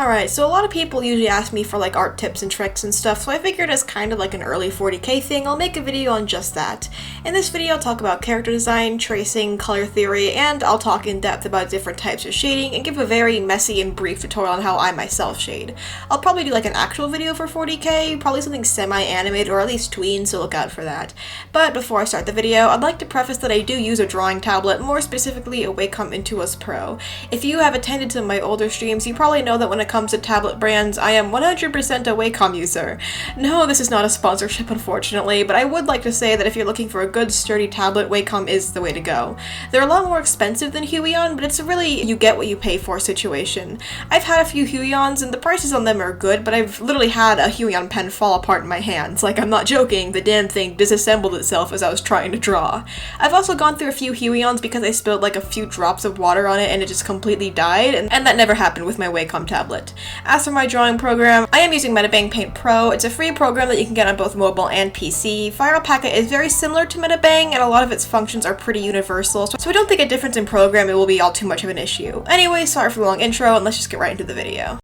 Alright, so a lot of people usually ask me for like art tips and tricks and stuff, so I figured as kind of like an early 40k thing, I'll make a video on just that. In this video, I'll talk about character design, tracing, color theory, and I'll talk in depth about different types of shading and give a very messy and brief tutorial on how I myself shade. I'll probably do like an actual video for 40k, probably something semi-animated or at least tween, so look out for that. But before I start the video, I'd like to preface that I do use a drawing tablet, more specifically a Wacom Intuos Pro. If you have attended to my older streams, you probably know that when it comes to tablet brands, I am 100% a Wacom user. No, this is not a sponsorship unfortunately, but I would like to say that if you're looking for a good sturdy tablet, Wacom is the way to go. They're a lot more expensive than Huion, but it's a really you get what you pay for situation. I've had a few Huions and the prices on them are good, but I've literally had a Huion pen fall apart in my hands. Like, I'm not joking, the damn thing disassembled itself as I was trying to draw. I've also gone through a few Huions because I spilled like a few drops of water on it and it just completely died, and that never happened with my Wacom tablet. As for my drawing program, I am using Metabang Paint Pro. It's a free program that you can get on both mobile and PC. File Packet is very similar to Metabang, and a lot of its functions are pretty universal, so I don't think a difference in program it will be all too much of an issue. Anyway, sorry for the long intro, and let's just get right into the video.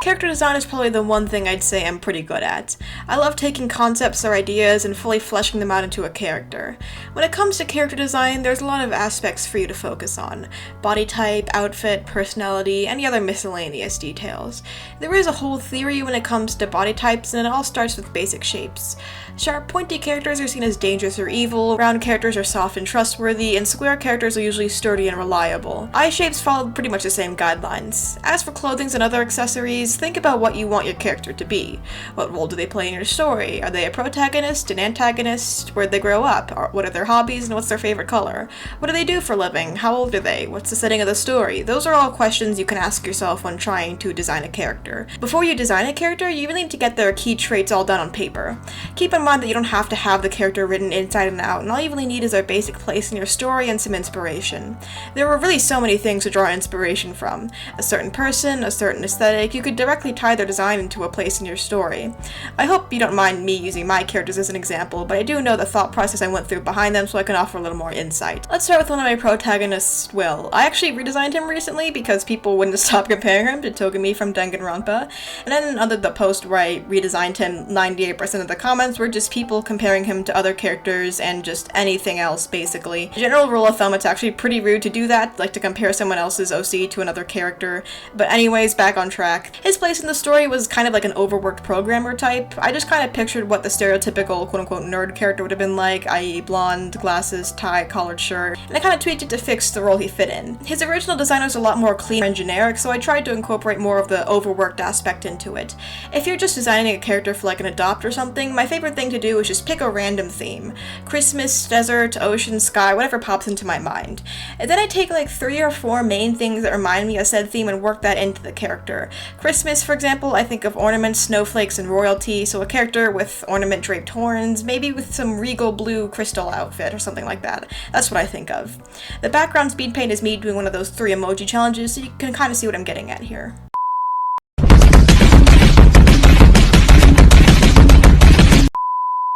Character design is probably the one thing I'd say I'm pretty good at. I love taking concepts or ideas and fully fleshing them out into a character. When it comes to character design, there's a lot of aspects for you to focus on. Body type, outfit, personality, any other miscellaneous details. There is a whole theory when it comes to body types, and it all starts with basic shapes. Sharp, pointy characters are seen as dangerous or evil, round characters are soft and trustworthy, and square characters are usually sturdy and reliable. Eye shapes follow pretty much the same guidelines. As for clothing and other accessories, think about what you want your character to be. What role do they play in your story? Are they a protagonist, an antagonist? Where'd they grow up? What are their hobbies and what's their favorite color? What do they do for a living? How old are they? What's the setting of the story? Those are all questions you can ask yourself when trying to design a character. Before you design a character, you really need to get their key traits all done on paper. Keep in mind that you don't have to have the character written inside and out, and all you really need is their basic place in your story and some inspiration. There are really so many things to draw inspiration from. A certain person, a certain aesthetic, you could directly tie their design into a place in your story. I hope you don't mind me using my characters as an example, but I do know the thought process I went through behind them so I can offer a little more insight. Let's start with one of my protagonists, Will. I actually redesigned him recently because people wouldn't stop comparing him to Togami from Danganronpa, and then under the post where I redesigned him, 98% of the comments were just people comparing him to other characters and just anything else, basically. General rule of thumb, it's actually pretty rude to do that, like to compare someone else's OC to another character, but anyways, back on track. His place in the story was kind of like an overworked programmer type. I just kind of pictured what the stereotypical quote-unquote nerd character would have been like, i.e. blonde, glasses, tie, collared shirt, and I kind of tweaked it to fix the role he fit in. His original design was a lot more clean and generic, so I tried to incorporate more of the overworked aspect into it. If you're just designing a character for like an adopt or something, my favorite thing to do is just pick a random theme. Christmas, desert, ocean, sky, whatever pops into my mind. And then I take like 3 or 4 main things that remind me of said theme and work that into the character. Christmas, for example, I think of ornaments, snowflakes, and royalty, so a character with ornament-draped horns, maybe with some regal blue crystal outfit or something like that. That's what I think of. The background speed paint is me doing one of those 3 emoji challenges, so you can kind of see what I'm getting at here.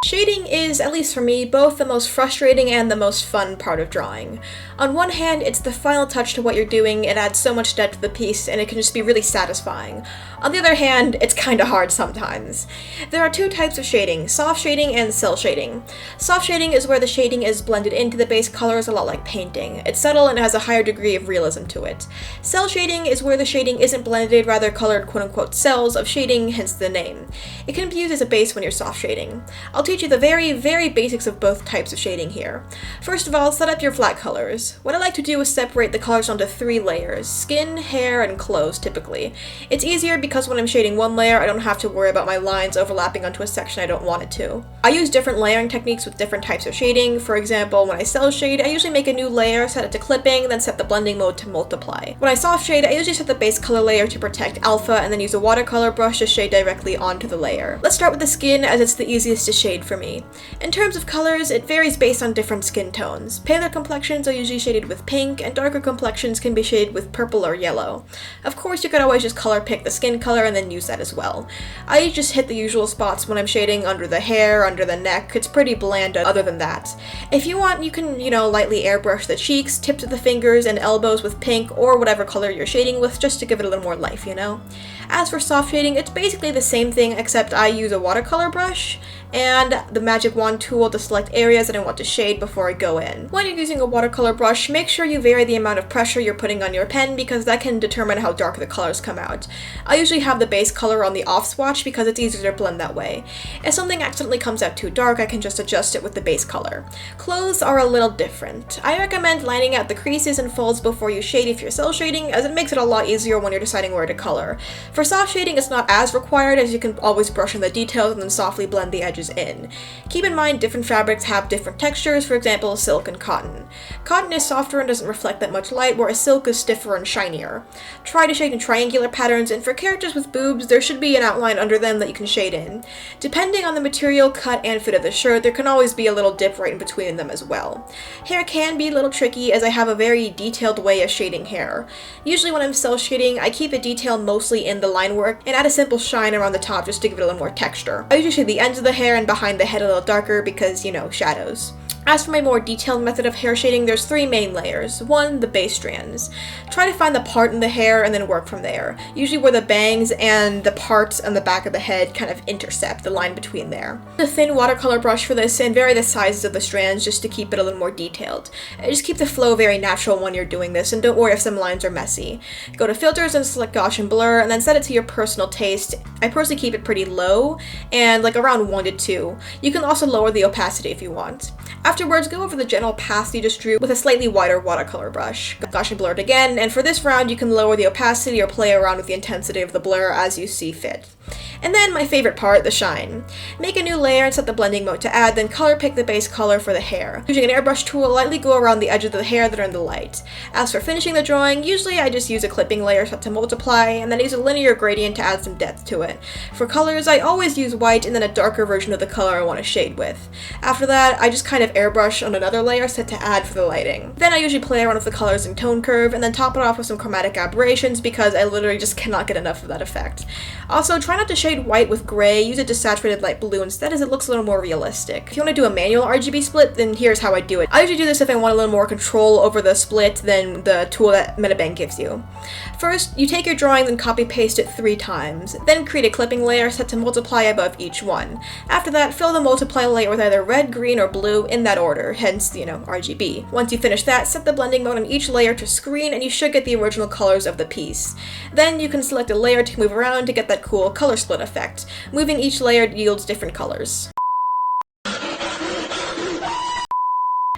Shading is, at least for me, both the most frustrating and the most fun part of drawing. On one hand, it's the final touch to what you're doing, it adds so much depth to the piece, and it can just be really satisfying. On the other hand, it's kinda hard sometimes. There are 2 types of shading, soft shading and cell shading. Soft shading is where the shading is blended into the base colors a lot like painting. It's subtle and has a higher degree of realism to it. Cell shading is where the shading isn't blended, rather colored quote-unquote cells of shading, hence the name. It can be used as a base when you're soft shading. I'll teach you the very basics of both types of shading here. First of all, set up your flat colors. What I like to do is separate the colors onto 3 layers, skin, hair, and clothes typically. It's easier because when I'm shading one layer, I don't have to worry about my lines overlapping onto a section I don't want it to. I use different layering techniques with different types of shading. For example, when I cell shade, I usually make a new layer, set it to clipping, then set the blending mode to multiply. When I soft shade, I usually set the base color layer to protect alpha, and then use a watercolor brush to shade directly onto the layer. Let's start with the skin, as it's the easiest to shade for me. In terms of colors, it varies based on different skin tones. Paler complexions are usually shaded with pink, and darker complexions can be shaded with purple or yellow. Of course, you could always just color pick the skin skin color and then use that as well. I just hit the usual spots when I'm shading under the hair, under the neck. It's pretty bland other than that. If you want, you can, lightly airbrush the cheeks, tips of the fingers, and elbows with pink or whatever color you're shading with just to give it a little more life, As for soft shading, it's basically the same thing except I use a watercolor brush and the magic wand tool to select areas that I want to shade before I go in. When you're using a watercolor brush, make sure you vary the amount of pressure you're putting on your pen because that can determine how dark the colors come out. I usually have the base color on the off swatch because it's easier to blend that way. If something accidentally comes out too dark, I can just adjust it with the base color. Clothes are a little different. I recommend lining out the creases and folds before you shade if you're cel shading, as it makes it a lot easier when you're deciding where to color. For soft shading, it's not as required, as you can always brush on the details and then softly blend the edges in. Keep in mind different fabrics have different textures, for example silk and cotton. Cotton is softer and doesn't reflect that much light, whereas silk is stiffer and shinier. Try to shade in triangular patterns, and for characters with boobs, there should be an outline under them that you can shade in. Depending on the material, cut, and fit of the shirt, there can always be a little dip right in between them as well. Hair can be a little tricky as I have a very detailed way of shading hair. Usually when I'm cel shading, I keep the detail mostly in the line work and add a simple shine around the top just to give it a little more texture. I usually shade the ends of the hair and behind the head a little darker because, shadows. As for my more detailed method of hair shading, there's 3 main layers. 1, the base strands. Try to find the part in the hair and then work from there. Usually where the bangs and the parts on the back of the head kind of intercept, the line between there. A thin watercolor brush for this and vary the sizes of the strands just to keep it a little more detailed. Just keep the flow very natural when you're doing this and don't worry if some lines are messy. Go to filters and select Gaussian blur and then set it to your personal taste. I personally keep it pretty low and around 1 to 2. You can also lower the opacity if you want. Afterwards, go over the general path you just drew with a slightly wider watercolor brush. Gaussian blur it again, and for this round you can lower the opacity or play around with the intensity of the blur as you see fit. And then my favorite part, the shine. Make a new layer and set the blending mode to add, then color pick the base color for the hair. Using an airbrush tool, lightly go around the edge of the hair that are in the light. As for finishing the drawing, usually I just use a clipping layer set to multiply, and then use a linear gradient to add some depth to it. For colors, I always use white and then a darker version of the color I want to shade with. After that, I just kind of airbrush on another layer set to add for the lighting. Then I usually play around with the colors in tone curve, and then top it off with some chromatic aberrations because I literally just cannot get enough of that effect. Also, try not to shade white with gray, use a desaturated light blue instead as it looks a little more realistic. If you want to do a manual RGB split, then here's how I do it. I usually do this if I want a little more control over the split than the tool that Metabang gives you. First, you take your drawing and copy paste it 3 times, then create a clipping layer set to multiply above each one. After that, fill the multiply layer with either red, green, or blue in that order, hence, RGB. Once you finish that, set the blending mode on each layer to screen and you should get the original colors of the piece. Then you can select a layer to move around to get that cool color split effect. Moving each layer yields different colors.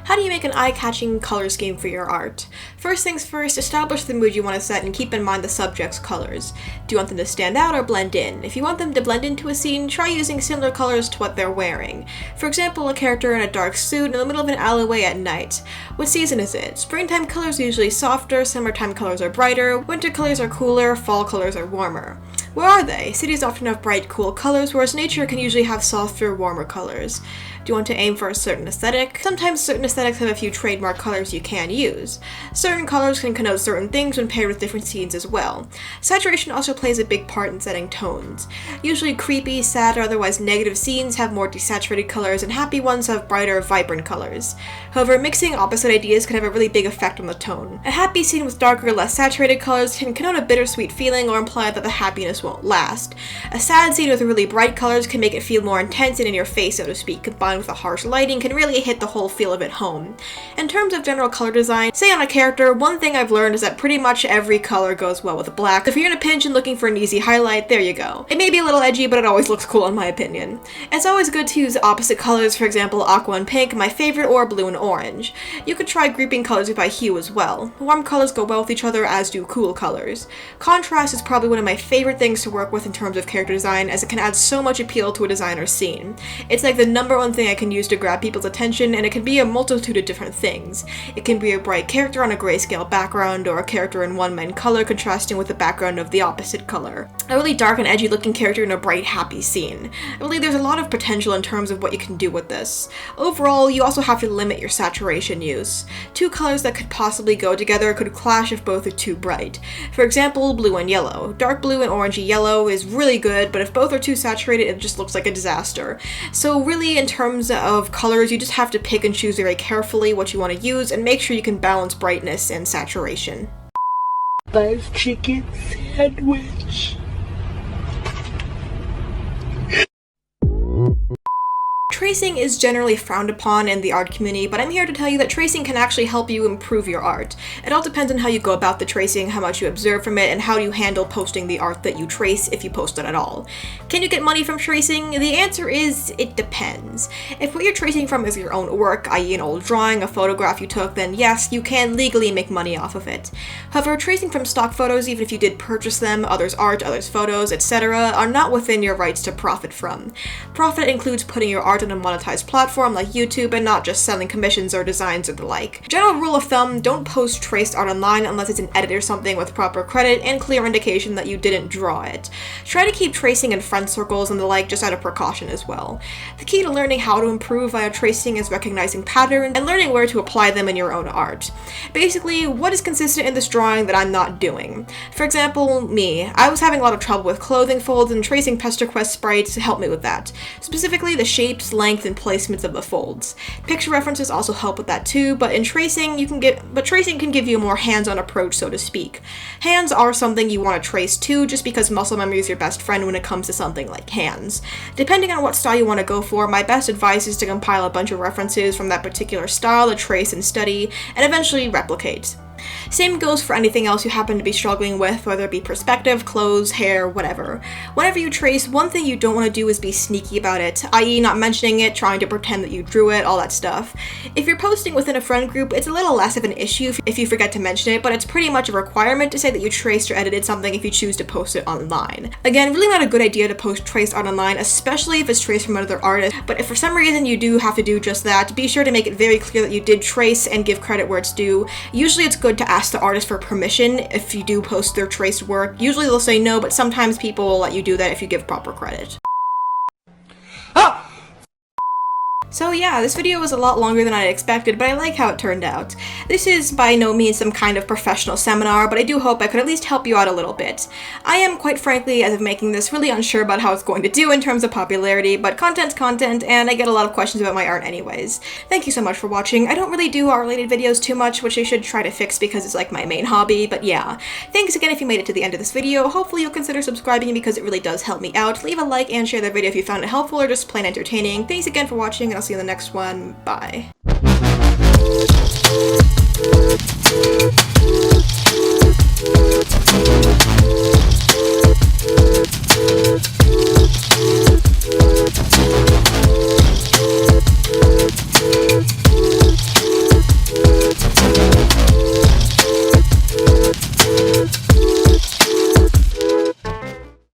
How do you make an eye-catching color scheme for your art? First things first, establish the mood you want to set and keep in mind the subject's colors. Do you want them to stand out or blend in? If you want them to blend into a scene, try using similar colors to what they're wearing. For example, a character in a dark suit in the middle of an alleyway at night. What season is it? Springtime colors are usually softer, summertime colors are brighter, winter colors are cooler, fall colors are warmer. Where are they? Cities often have bright, cool colors, whereas nature can usually have softer, warmer colors. Do you want to aim for a certain aesthetic? Sometimes certain aesthetics have a few trademark colors you can use. Certain colors can connote certain things when paired with different scenes as well. Saturation also plays a big part in setting tones. Usually creepy, sad, or otherwise negative scenes have more desaturated colors, and happy ones have brighter, vibrant colors. However, mixing opposite ideas can have a really big effect on the tone. A happy scene with darker, less saturated colors can connote a bittersweet feeling or imply that the happiness won't last. A sad scene with really bright colors can make it feel more intense and in your face, so to speak, combined with the harsh lighting can really hit the whole feel of it home. In terms of general color design, say on a character, one thing I've learned is that pretty much every color goes well with black. If you're in a pinch and looking for an easy highlight, there you go. It may be a little edgy, but it always looks cool in my opinion. It's always good to use opposite colors, for example aqua and pink, my favorite, or blue and orange. You could try grouping colors by hue as well. Warm colors go well with each other, as do cool colors. Contrast is probably one of my favorite things to work with in terms of character design, as it can add so much appeal to a designer's scene. It's like the #1 thing thing I can use to grab people's attention, and it can be a multitude of different things. It can be a bright character on a grayscale background, or a character in one main color contrasting with the background of the opposite color. A really dark and edgy looking character in a bright, happy scene. I believe there's a lot of potential in terms of what you can do with this. Overall, you also have to limit your saturation use. Two colors that could possibly go together could clash if both are too bright. For example, blue and yellow. Dark blue and orangey yellow is really good, but if both are too saturated, it just looks like a disaster. So really, in terms of colors, you just have to pick and choose very carefully what you want to use and make sure you can balance brightness and saturation. 5 chicken sandwich. Tracing is generally frowned upon in the art community, but I'm here to tell you that tracing can actually help you improve your art. It all depends on how you go about the tracing, how much you observe from it, and how you handle posting the art that you trace if you post it at all. Can you get money from tracing? The answer is, it depends. If what you're tracing from is your own work, i.e. an old drawing, a photograph you took, then yes, you can legally make money off of it. However, tracing from stock photos, even if you did purchase them, others' art, others' photos, etc., are not within your rights to profit from. Profit includes putting your art on a monetized platform like YouTube and not just selling commissions or designs or the like. General rule of thumb, don't post traced art online unless it's an edit or something with proper credit and clear indication that you didn't draw it. Try to keep tracing in friend circles and the like just out of precaution as well. The key to learning how to improve via tracing is recognizing patterns and learning where to apply them in your own art. Basically, what is consistent in this drawing that I'm not doing? For example, me. I was having a lot of trouble with clothing folds, and tracing PesterQuest sprites helped me with that. Specifically the shapes, length, and placements of the folds. Picture references also help with that too, but in tracing tracing can give you a more hands-on approach, so to speak. Hands are something you want to trace too, just because muscle memory is your best friend when it comes to something like hands. Depending on what style you want to go for, my best advice is to compile a bunch of references from that particular style to trace and study, and eventually replicate. Same goes for anything else you happen to be struggling with, whether it be perspective, clothes, hair, whatever. Whenever you trace, one thing you don't want to do is be sneaky about it, i.e. not mentioning it, trying to pretend that you drew it, all that stuff. If you're posting within a friend group, it's a little less of an issue if you forget to mention it, but it's pretty much a requirement to say that you traced or edited something if you choose to post it online. Again, really not a good idea to post traced art online, especially if it's traced from another artist, but if for some reason you do have to do just that, be sure to make it very clear that you did trace and give credit where it's due. Usually it's good to ask the artist for permission if you do post their traced work. Usually they'll say no, but sometimes people will let you do that if you give proper credit. So yeah, this video was a lot longer than I expected, but I like how it turned out. This is by no means some kind of professional seminar, but I do hope I could at least help you out a little bit. I am, quite frankly, as of making this, really unsure about how it's going to do in terms of popularity, but content's content, and I get a lot of questions about my art anyways. Thank you so much for watching. I don't really do art-related videos too much, which I should try to fix because it's like my main hobby, but yeah. Thanks again if you made it to the end of this video. Hopefully you'll consider subscribing because it really does help me out. Leave a like and share the video if you found it helpful or just plain entertaining. Thanks again for watching, and I'll see you in the next one. Bye.